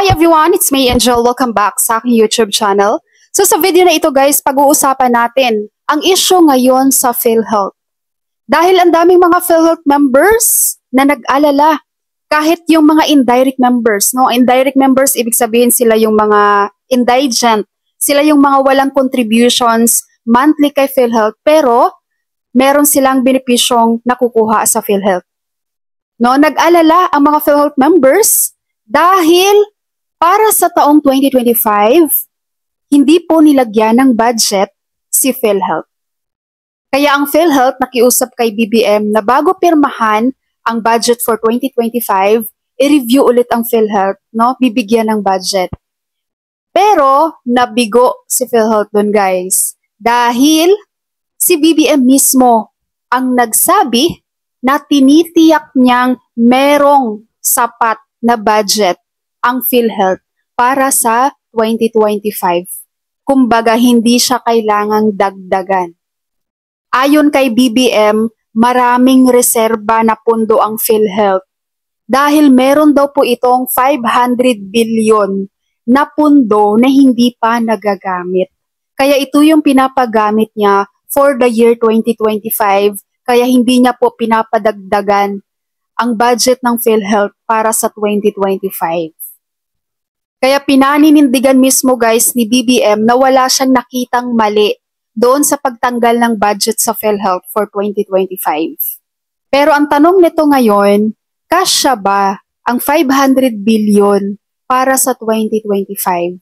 Hi everyone, it's me Angel. Welcome back sa aking YouTube channel. So sa video na ito guys, pag-uusapan natin ang issue ngayon sa PhilHealth. Dahil ang daming mga PhilHealth members na nag-alala, kahit yung mga indirect members, no? Indirect members, ibig sabihin sila yung mga indigent, sila yung mga walang contributions monthly kay PhilHealth, pero meron silang benepisyong nakukuha sa PhilHealth. No, nag-alala ang mga PhilHealth members dahil para sa taong 2025, hindi po nilagyan ng budget si PhilHealth. Kaya ang PhilHealth nakiusap kay BBM na bago pirmahan ang budget for 2025, i-review ulit ang PhilHealth, no? Bibigyan ng budget. Pero nabigo si PhilHealth dun guys. Dahil si BBM mismo ang nagsabi na tinitiyak niyang merong sapat na budget ang PhilHealth para sa 2025. Kumbaga, hindi siya kailangang dagdagan. Ayon kay BBM, maraming reserba na pundo ang PhilHealth dahil meron daw po itong 500 billion na pundo na hindi pa nagagamit. Kaya ito yung pinapagamit niya for the year 2025, kaya hindi niya po pinapadagdagan ang budget ng PhilHealth para sa 2025. Kaya pinaninindigan mismo guys ni BBM na wala siyang nakitang mali doon sa pagtanggal ng budget sa PhilHealth for 2025. Pero ang tanong nito ngayon, kasya ba ang 500 billion para sa 2025?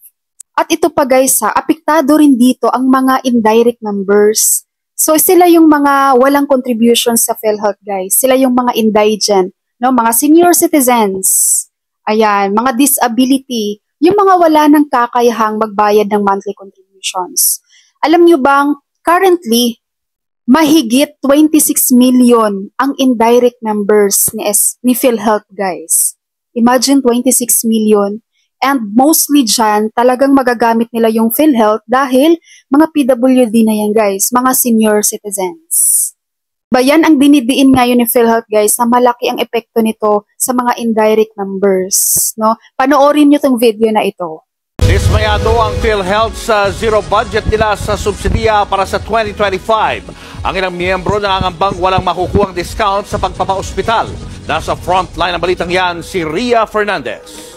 At ito pa guys apektado rin dito ang mga indirect members. So sila yung mga walang contributions sa PhilHealth guys. Sila yung mga indigent, no? Mga senior citizens. Ayan, mga disability, yung mga wala ng kakayahang magbayad ng monthly contributions. Alam nyo bang, currently, mahigit 26 million ang indirect members ni PhilHealth, guys. Imagine 26 million. And mostly dyan, talagang magagamit nila yung PhilHealth dahil mga PWD na yan, guys. Mga senior citizens. Bayan ang dinidiin ngayon ni PhilHealth guys na malaki ang epekto nito sa mga indirect members. No? Panoorin nyo tong video na ito. Dismayado ang PhilHealth sa zero budget nila sa subsidiya para sa 2025. Ang ilang miyembro nangangambang walang makukuhang discount sa pagpapaospital. Nasa frontline ng balitang yan si Ria Fernandez.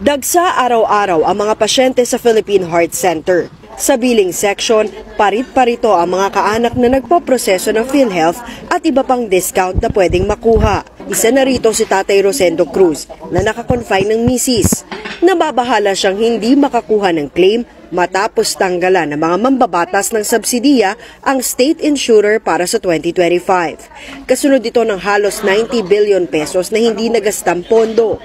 Dagsa araw-araw ang mga pasyente sa Philippine Heart Center. Sa billing section, parit-parito ang mga kaanak na nagpoproseso ng PhilHealth at iba pang discount na pwedeng makuha. Isa na rito si Tatay Rosendo Cruz na nakakonfine ng misis. Nababahala siyang hindi makakuha ng claim matapos tanggalan ng mga mambabatas ng subsidiya ang state insurer para sa 2025. Kasunod ito ng halos 90 billion pesos na hindi nagastang pondo.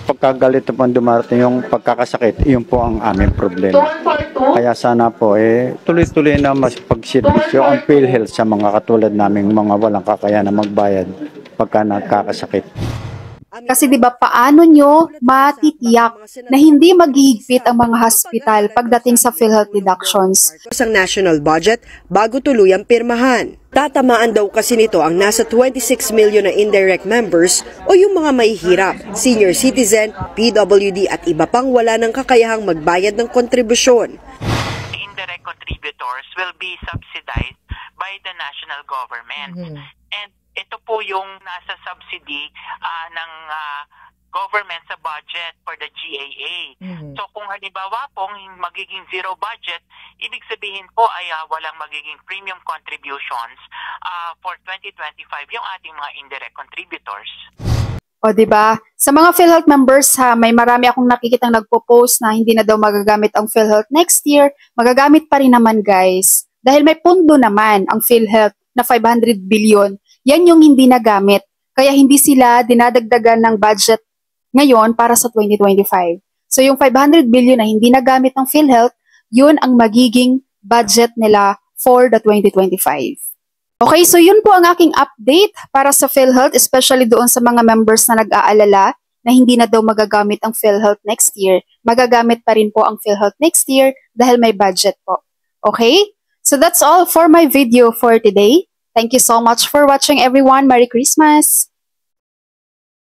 Pagkagalit naman dumarating yung pagkakasakit, yun po ang aming problema. Kaya sana po, tuloy-tuloy na mas pagsirbisyo ang PhilHealth sa mga katulad naming mga walang kakayahan na magbayad pagka nagkakasakit. Kasi diba paano nyo matitiyak na hindi maghihigpit ang mga hospital pagdating sa PhilHealth deductions? Ang national budget bago tuluyang pirmahan. Tatamaan daw kasi nito ang nasa 26 million na indirect members o yung mga mahihirap, senior citizen, PWD at iba pang wala ng kakayahang magbayad ng kontribusyon. Indirect contributors will be subsidized by the national government. And ito po yung nasa subsidy ng government sa budget for the GAA. So kung halimbawa pong magiging zero budget, ibig sabihin po ay walang magiging premium contributions for 2025 yung ating mga indirect contributors. O diba? Sa mga PhilHealth members may marami akong nakikitang nagpo-post na hindi na daw magagamit ang PhilHealth next year. Magagamit pa rin naman guys. Dahil may pundo naman ang PhilHealth na 500 billion. Yan yung hindi nagamit. Kaya hindi sila dinadagdagan ng budget ngayon para sa 2025. So yung 500 billion na hindi nagamit ng PhilHealth, yun ang magiging budget nila for the 2025. Okay, so yun po ang aking update para sa PhilHealth, especially doon sa mga members na nag-aalala na hindi na daw magagamit ang PhilHealth next year. Magagamit pa rin po ang PhilHealth next year dahil may budget po. Okay? So that's all for my video for today. Thank you so much for watching everyone. Merry Christmas!